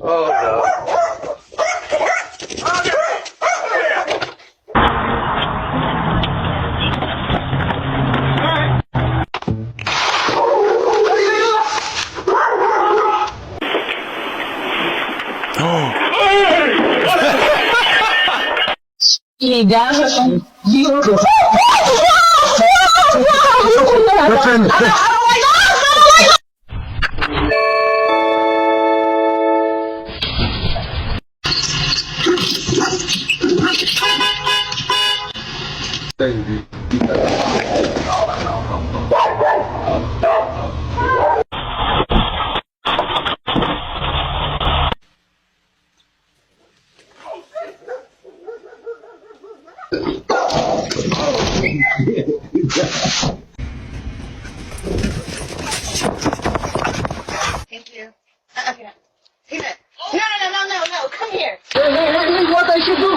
Oh no. You down? You. Thank you. Okay. Peanut. No. Come here. What I should do?